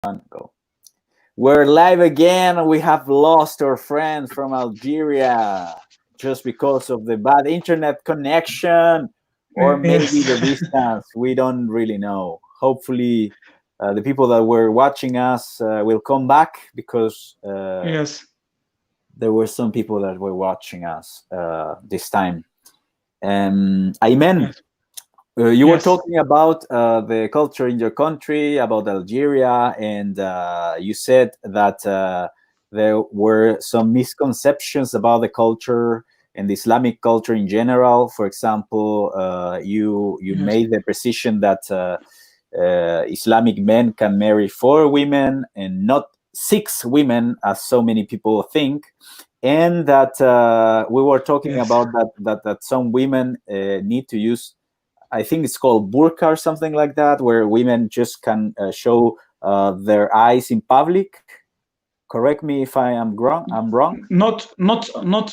Go. We're live again. We have lost our friend from Algeria just because of the bad internet connection or maybe Yes. the distance. We don't really know. Hopefully, the people that were watching us will come back because Yes. there were some people that were watching us this time. Aymen, Yes. you were Yes. talking about the culture in your country, about Algeria, and you said that there were some misconceptions about the culture and the Islamic culture in general. For example, you Yes. made the precision that Islamic men can marry 4 women and not 6 women, as so many people think. And that we were talking Yes. about that some women need to use, I think it's called burqa or something like that, where women just can show their eyes in public. Correct me if I am wrong. I'm wrong. Not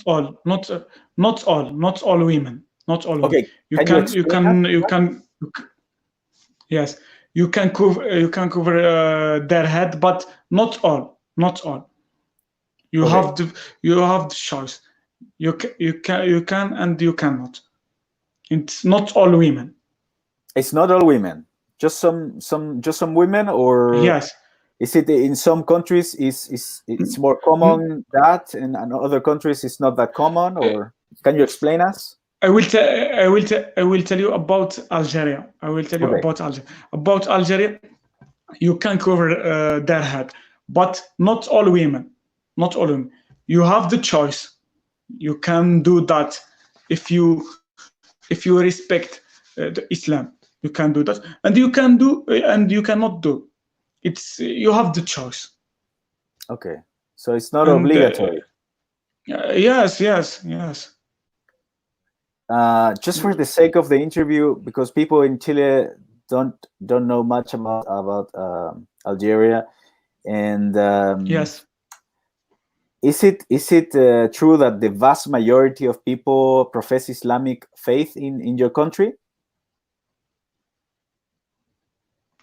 all. Not all women. Not all women. Okay, can you explain us? Yes. You can cover their head, but not all. Not all. You Okay, have the you have the choice. You can and you cannot. It's not all women. it's not all women. Just some women, or Yes. is it in some countries is it's more N- common that, and in other countries it's not that common? Or can you explain us? I will tell you about Algeria. I will tell you Okay, about Algeria. About Algeria, you can cover their head, but not all women. Not all women. You have the choice. You can do that if you respect the Islam. You can do that, and you can do and you cannot do. It's you have the choice. okay. So it's not And obligatory. yes, yes, yes, Just for the sake of the interview, because people in Chile don't know much about Algeria, and yes. is it true that the vast majority of people profess Islamic faith in your country?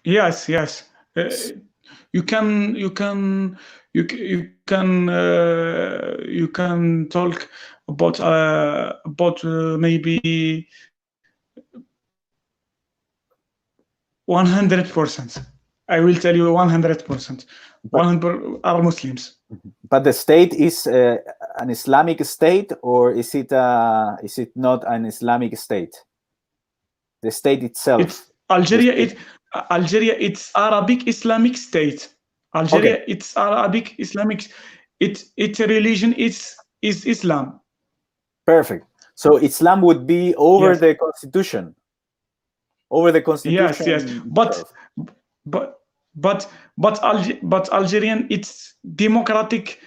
Yes, yes. You can talk about maybe 100%. I will tell you 100%. But 100 are Muslims. but the state is an Islamic state, or is it not an Islamic state? The state itself. It's The Algeria. state. It's Arabic Islamic State. Okay, Algeria. It's Arabic Islamic. Its religion is Islam. perfect. So Islam would be over Yes. the constitution, over the Yes. Yes. constitution But itself. but but Algerian, it's democratic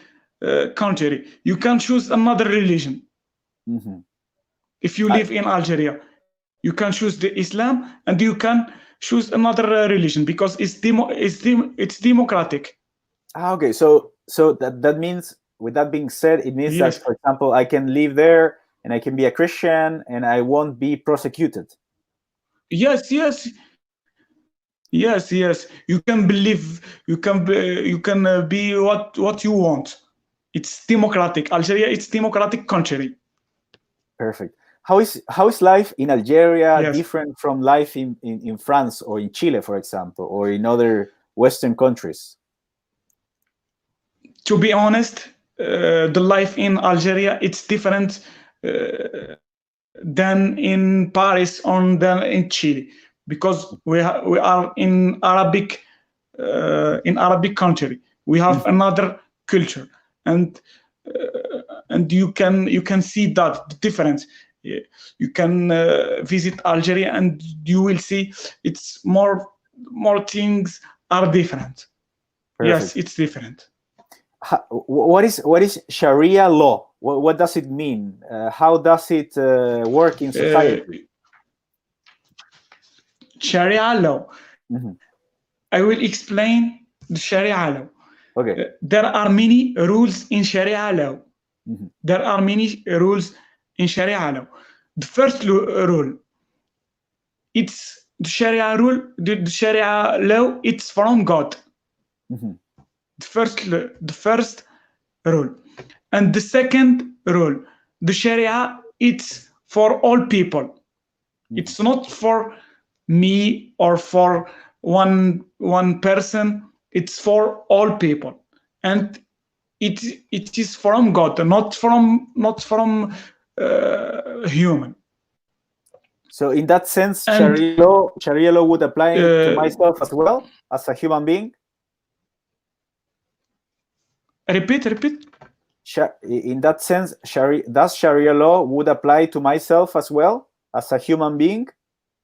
country. You can choose another religion Mhm. if you I, live in Algeria. You can choose the Islam, and you can choose another religion because it's democratic. okay, so that means, with that being said, it means that, Yes. for example, I can live there and I can be a Christian and I won't be prosecuted. Yes. Yes. Yes. Yes. You can believe. You can be what you want. It's democratic. Algeria. It's democratic country. Perfect. How is life in Algeria Yes. different from life in France or in Chile, for example, or in other Western countries? To be honest, the life in Algeria it's different than in Paris or than in Chile because we are in Arabic country. We have Mhm. another culture, and and you can see that the difference. You can visit Algeria and you will see it's more things are different. Yes, Perfect. it's different. What is Sharia law? What does it mean? How does it work in Uh, society? Sharia law. Mhm. I will explain the Sharia law. Okay. There are many rules in Sharia law. Mhm. There are many rules in Sharia law. The first rule, it's the Sharia rule, the Sharia law, it's from God. Mhm. The first rule. And the second rule, the Sharia, it's for all people. Mhm. It's not for me or for one person. It's for all people, and it is from God, not from human. So in that sense, And Sharia law would apply to uh, myself as well as a human being. repeat. In that sense, does Sharia law would apply to myself as well as a human being,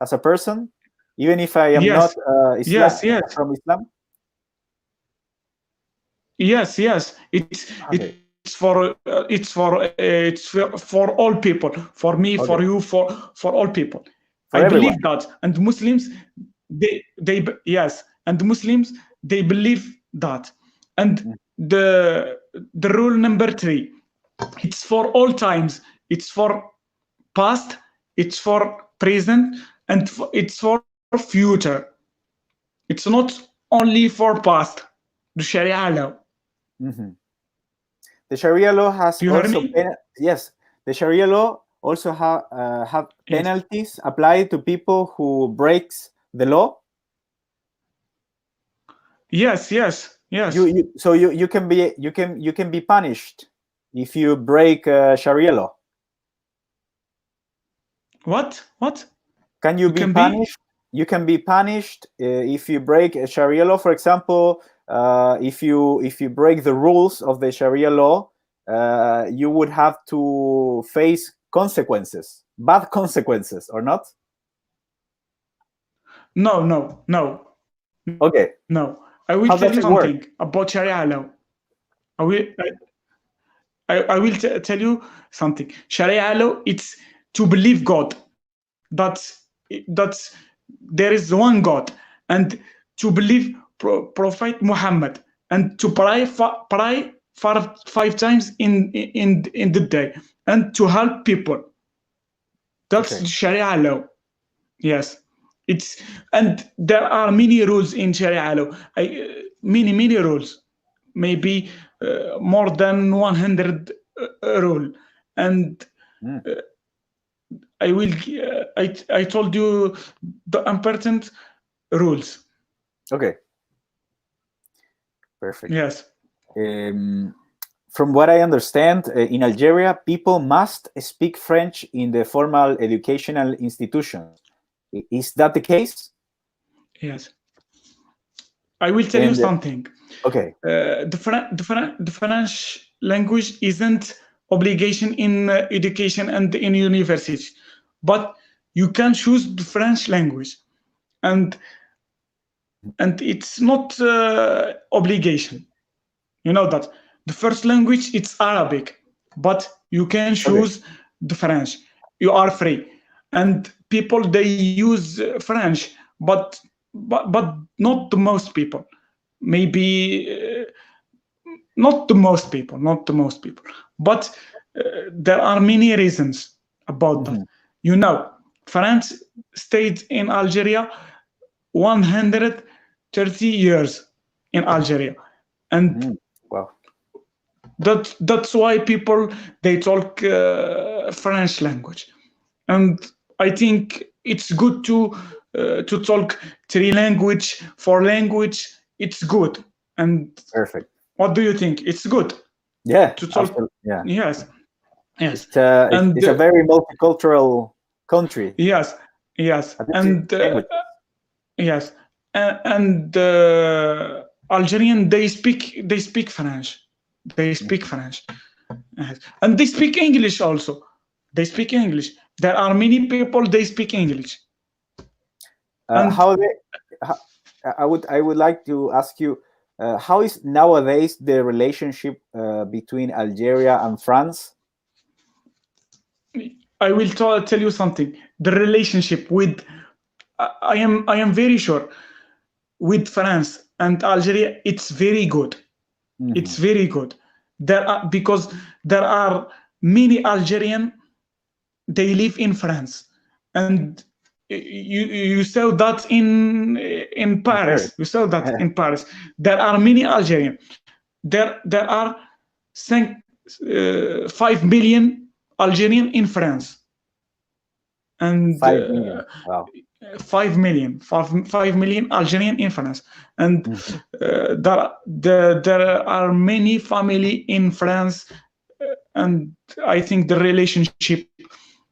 as a person, even if I am not Yes, Islam yes, yes, from Islam? yes. Okay, It's for all people, for me, for okay, you, for all people. for I everyone. believe that, and Muslims, yes, and Muslims, they believe that. And Mm. the rule number three, it's for all times. It's for past, it's for present, and it's for future. It's not only for past. The Sharia law. Mhm. The Sharia law has Do you hear also me? yes, the Sharia law also have Yes. penalties applied to people who breaks the law. Yes. So you can be punished if you break Sharia law. What? Can you You be can be? punished? You can be punished if you break a Sharia law. For example, if you break the rules of the Sharia law, you would have to face consequences, bad consequences, or not? No. Okay, I will how tell does you it work? something about Sharia law. I will. I will tell you something. Sharia law. It's to believe God. That's there is one God, and to believe Prophet Muhammad, and to pray for 5 times in the day, and to help people. That's Okay. the Sharia law. Yes, it's and there are many rules in Sharia law. Many rules, maybe more than 100 rule, and Mm, I will. I told you the important rules. okay. Perfect. Yes, Um, from what I understand, in Algeria, people must speak French in the formal educational institutions. Is that the case? yes. I will tell you And something. okay, The French language isn't obligation in education and in university, but you can choose the French language, and it's not obligation. You know that the first language it's Arabic, but you can okay, choose the French. You are free, and people they use French, but not the most people. Maybe not the most people, but there are many reasons about that. mhm, You know, France stayed in Algeria 130 years in Algeria, and mm, wow, that's why people they talk French language, and I think it's good to talk three language, four language. It's good. And perfect. what do you think? It's good Yeah, to talk. absolutely. Yeah, Yes, yes, it's and a very multicultural country. yes, yes, A different and language. yes, and Algerian they speak French. They speak Mhm. French. Yes. And they speak English also. They speak English. There are many people they speak English. And How they? How, I would like to ask you, how is nowadays the relationship between Algeria and France? I will tell you something. The relationship with I am very sure with France and Algeria it's very good. It's Mhm. very good. There are because there are many Algerian they live in France, and you saw that in Very. Paris. You saw that in Paris. There are many Algerians. There are 5 million Algerian in France, and 5 million. Wow. 5 million, 5 million Algerian in France, and Mhm. there are many family in France, and I think the relationship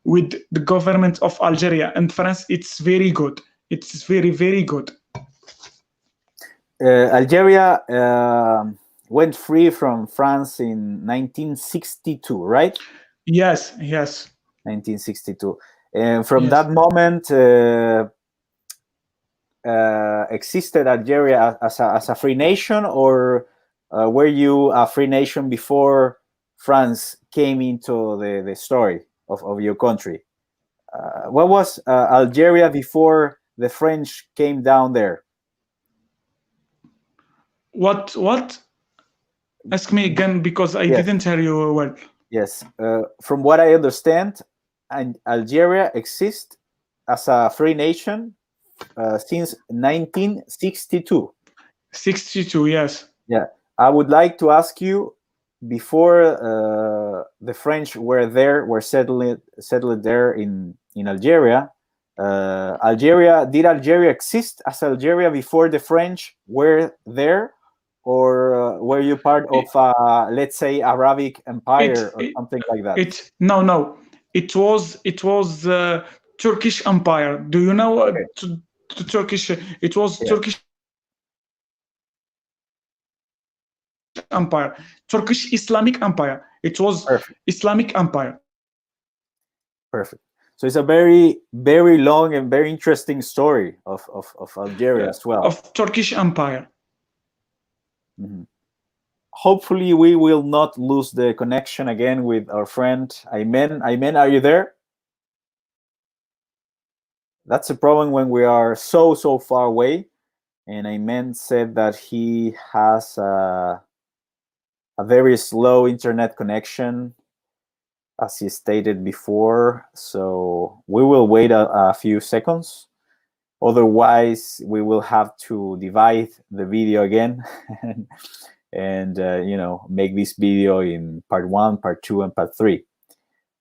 with the government of Algeria and France, it's very good. It's very, very good. Algeria went free from France in 1962, right? Yes, yes, 1962. And from yes. that moment, existed Algeria as a free nation, or were you a free nation before France came into the story of your country? What was Algeria before the French came down there? What? Ask me again because I Yes, didn't hear you well. yes. From what I understand, and Algeria exists as a free nation since 1962. 62, yes. Yeah, I would like to ask you, before the French were settled there in Algeria. Did Algeria exist as Algeria before the French were there, or were you part of, let's say, Arabic It Empire or it, something like that? it no. It was Turkish Empire. Do you know Okay. the Turkish? It was Yeah. Turkish Empire, Turkish Islamic Empire. It was Perfect. Islamic Empire. Perfect. So it's a very, very long and very interesting story of Algeria as well. Of Turkish Empire. Mhm. Hopefully we will not lose the connection again with our friend Aymen. Aymen, are you there? That's a problem when we are so far away. And Aymen said that he has a very slow internet connection, as he stated before. So we will wait a few seconds. Otherwise, we will have to divide the video again and make this video in part 1, part 2, and part 3.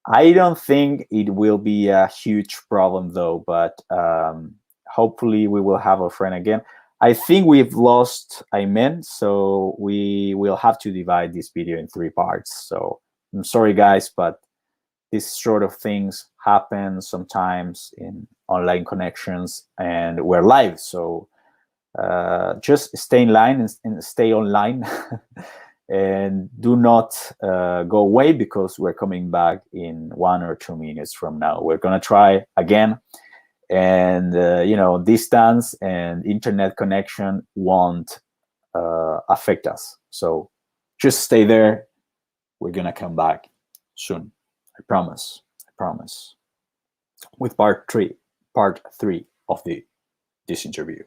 I don't think it will be a huge problem though, but hopefully we will have our friend again. I think we've lost Aymen, so we will have to divide this video in 3 parts. So I'm sorry guys, but these sort of things happen sometimes in online connections, and we're live, so just stay in line and stay online. And do not go away, because we're coming back in 1 or 2 minutes from now. We're gonna try again, and distance and internet connection won't affect us. So just stay there. We're gonna come back soon. I promise. I promise. With part 3 of this interview.